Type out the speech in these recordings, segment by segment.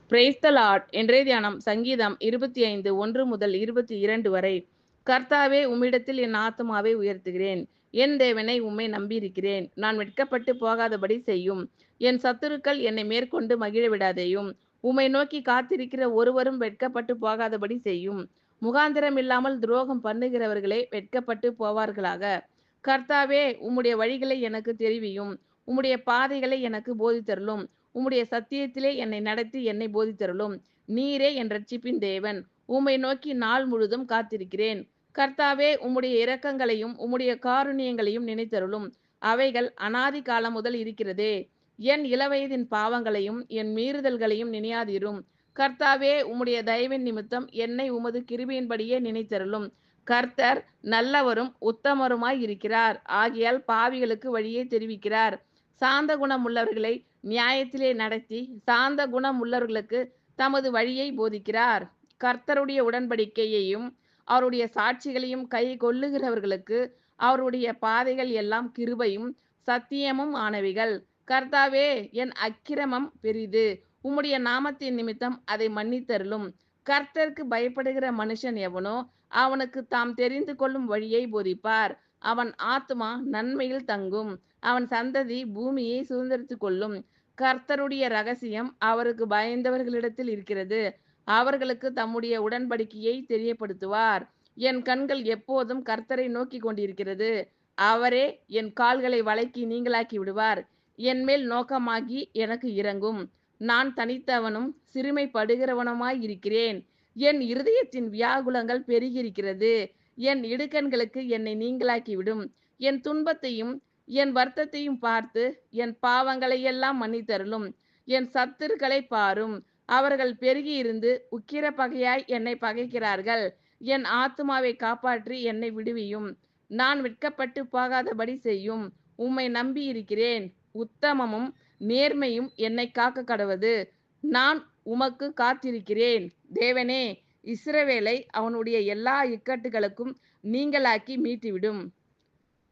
Praise the Lord. இன்றைய தியானம் சங்கீதம் 25 1 முதல் 22 வரை. கர்த்தாவே, உம்மிடத்தில் என் ஆத்துமாவை உயர்த்துகிறேன். என் தேவனை உம்மை நம்பியிருக்கிறேன். நான் வெட்கப்பட்டு போகாதபடி செய்யும். என் சத்துருக்கள் என்னை மேற்கொண்டு மகிழவிடாதேயும். உம்மை நோக்கி காத்திருக்கிற ஒருவரும் வெட்கப்பட்டு போகாதபடி செய்யும். முகாந்திரம் இல்லாமல் துரோகம் பண்ணுகிறவர்களே வெட்கப்பட்டு போவார்களாக. கர்த்தாவே, உம்முடைய வழிகளை எனக்கு தெரிவியும். உம்முடைய பாதைகளை எனக்கு போதித்தருளும். உம்முடைய சத்தியத்திலே என்னை நடத்தி என்னை போதித்தருளும். நீரே என் இரட்சிப்பின் தேவன். உம்மை நோக்கி நாள் முழுதும் காத்திருக்கிறேன். கர்த்தாவே, உம்முடைய இரக்கங்களையும் உம்முடைய காருண்யங்களையும் நினைத்தருளும். அவைகள் அனாதி காலம் முதல் இருக்கிறதே. என் இளவயதின் பாவங்களையும் என் மீறுதல்களையும் நினையாதிரும். கர்த்தாவே, உம்முடைய தயவின் நிமித்தம் என்னை உமது கிருபையின்படியே நினைத்தருளும். கர்த்தர் நல்லவரும் உத்தமருமாய் இருக்கிறார். ஆகையால் பாவிகளுக்கு வழியை தெரிவிக்கிறார். சாந்த குணம் உள்ளவர்களை நியாயத்திலே நடத்தி சாந்த குணம் உள்ளவர்களுக்கு தமது வழியை போதிக்கிறார். கர்த்தருடைய உடன்படிக்கையையும் அவருடைய சாட்சிகளையும் கை கொள்ளுகிறவர்களுக்கு அவருடைய பாதைகள் எல்லாம் கிருபையும் சத்தியமும் ஆனவைகள். கர்த்தாவே, என் அக்கிரமம் பெரிது. உம்முடைய நாமத்தின் நிமித்தம் அதை மன்னித்தருளும். கர்த்தருக்கு பயப்படுகிற மனுஷன் எவனோ அவனுக்கு தாம் தெரிந்து கொள்ளும் வழியை போதிப்பார். அவன் ஆத்துமா நன்மையில் தங்கும். அவன் சந்ததி பூமியை சுதந்திரித்துக் கொள்ளும். கர்த்தருடைய ரகசியம் அவருக்கு பயந்தவர்களிடத்தில் இருக்கிறது. அவர்களுக்கு தம்முடைய உடன்படிக்கையை தெரியப்படுத்துவார். என் கண்கள் எப்போதும் கர்த்தரை நோக்கி கொண்டிருக்கிறது. அவரே என் கால்களை வளைக்கி நீங்களாக்கி விடுவார். என் மேல் நோக்கமாகி எனக்கு இரங்கும். நான் தனித்தவனும் சிறுமைப்படுகிறவனுமாய் இருக்கிறேன். என் இருதயத்தின் வியாகுலங்கள் பெருகியிருக்கிறது. என் இடுக்கண்களுக்கு என்னை நீங்களாக்கிவிடும். என் துன்பத்தையும் என் வருத்தத்தையும் பார்த்து என் பாவங்களை எல்லாம் மன்னித்தருளும். என் சத்துருக்களை பாரும். அவர்கள் பெருகியிருந்து உக்கிர பகையாய் என்னை பகைக்கிறார்கள். என் ஆத்துமாவை காப்பாற்றி என்னை விடுவியும். நான் வெட்கப்பட்டு போகாதபடி செய்யும். உம்மை நம்பி இருக்கிறேன். உத்தமமும் நேர்மையும் என்னை காக்க கடவது. நான் உமக்கு காத்திருக்கிறேன். தேவனே, இஸ்ரவேலை அவனுடைய எல்லா இக்கட்டுகளுக்கும் நீங்களாக்கி மீட்டுவிடும்.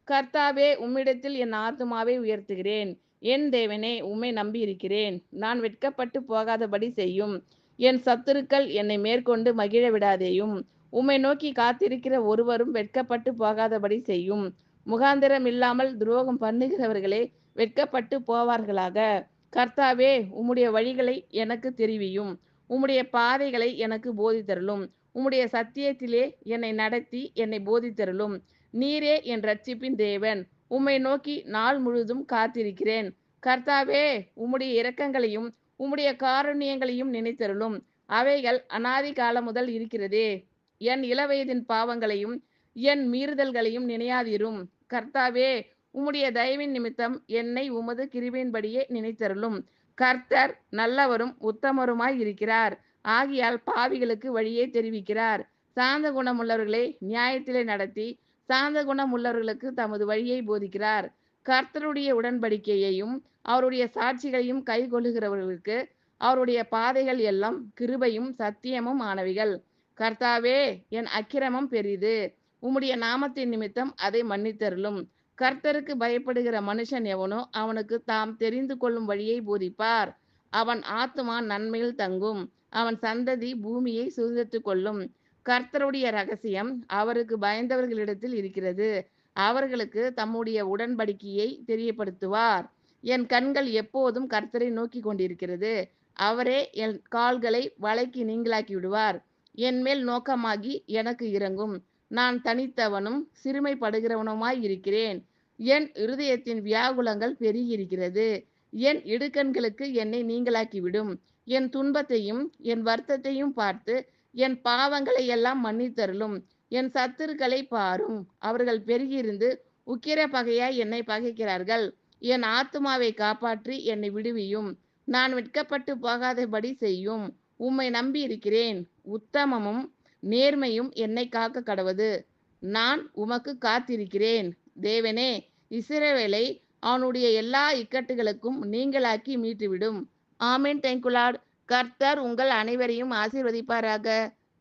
கர்த்தாவே, உம்மிடத்தில் என் ஆத்துமாவை உயர்த்துகிறேன். என் தேவனே, உம்மை நம்பியிருக்கிறேன். நான் வெட்கப்பட்டு போகாதபடி செய்யும். என் சத்துருக்கள் என்னை மேற்கொண்டு மகிழ விடாதேயும். உம்மை நோக்கி காத்திருக்கிற ஒருவரும் வெட்கப்பட்டு போகாதபடி செய்யும். முகாந்திரம் இல்லாமல் துரோகம் பண்ணுகிறவர்களே வெட்கப்பட்டு போவார்களாக. கர்த்தாவே, உம்முடைய வழிகளை எனக்கு தெரிவியும். உம்முடைய பாதைகளை எனக்கு போதித்தருளும். உம்முடைய சத்தியத்திலே என்னை நடத்தி என்னை போதித்தருளும். நீரே என் இரட்சிப்பின் தேவன். உம்மை நோக்கி நாள் முழுதும் காத்திருக்கிறேன். கர்த்தாவே, உம்முடைய இரக்கங்களையும் உம்முடைய காருண்யங்களையும் நினைத்தருளும். அவைகள் அனாதி காலம் முதல் இருக்கிறதே. என் இளவயதின் பாவங்களையும் என் மீறுதல்களையும் நினையாதிரும். கர்த்தாவே, உம்முடைய தயவின் நிமித்தம் என்னை உமது கிருபையின்படியே நினைத்தருளும். கர்த்தர் நல்லவரும் உத்தமருமாய் இருக்கிறார். ஆகையால் பாவிகளுக்கு வழியை தெரிவிக்கிறார். சாந்த குணமுள்ளவர்களை நியாயத்திலே நடத்தி சாந்த குணம் உள்ளவர்களுக்கு தமது வழியை போதிக்கிறார். கர்த்தருடைய உடன்படிக்கையையும் அவருடைய சாட்சிகளையும் கை கொள்ளுகிறவர்களுக்கு அவருடைய பாதைகள் எல்லாம் கிருபையும் சத்தியமும் ஆனவைகள். கர்த்தாவே, என் அக்கிரமம் பெரிது. உம்முடைய நாமத்தின் நிமித்தம் அதை மன்னித்தருளும். கர்த்தருக்கு பயப்படுகிற மனுஷன் எவனோ அவனுக்கு தாம் தெரிந்து கொள்ளும் வழியை போதிப்பார். அவன் ஆத்துமா நன்மையில் தங்கும். அவன் சந்ததி பூமியை சுதந்திரித்துக் கொள்ளும். கர்த்தருடைய ரகசியம் அவருக்கு பயந்தவர்களிடத்தில் இருக்கிறது. அவர்களுக்கு தம்முடைய உடன்படிக்கையை தெரியப்படுத்துவார். என் கண்கள் எப்போதும் கர்த்தரை நோக்கி கொண்டிருக்கிறது. அவரே என் கால்களை வளைக்கி நீங்களாக்கி விடுவார். என் மேல் நோக்கமாகி எனக்கு இரங்கும். நான் தனித்தவனும் சிறுமைப்படுகிறவனுமாய் இருக்கிறேன். என் இருதயத்தின் வியாகுலங்கள் பெருகியிருக்கிறது. என் இடுக்கண்களுக்கு என்னை நீங்களாக்கிவிடும். என் துன்பத்தையும் என் வருத்தத்தையும் பார்த்து என் பாவங்களை எல்லாம் மன்னித்தருளும். என் சத்துருக்களை பாரும். அவர்கள் பெருகியிருந்து உக்கிர பகையாய் என்னை பகைக்கிறார்கள். என் ஆத்துமாவை காப்பாற்றி என்னை விடுவியும். நான் வெட்கப்பட்டு போகாதபடி செய்யும். உம்மை நம்பி இருக்கிறேன். உத்தமமும் நேர்மையும் என்னை காக்க கடவது. நான் உமக்கு காத்திருக்கிறேன். தேவனே, இஸ்ரவேலை அவனுடைய எல்லா இக்கட்டுகளுக்கும் நீங்களாக்கி மீட்டுவிடும். ஆமென். Thank you Lord. கர்த்தர் உங்கள் அனைவரையும் ஆசீர்வதிப்பாராக.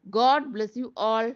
God bless you all.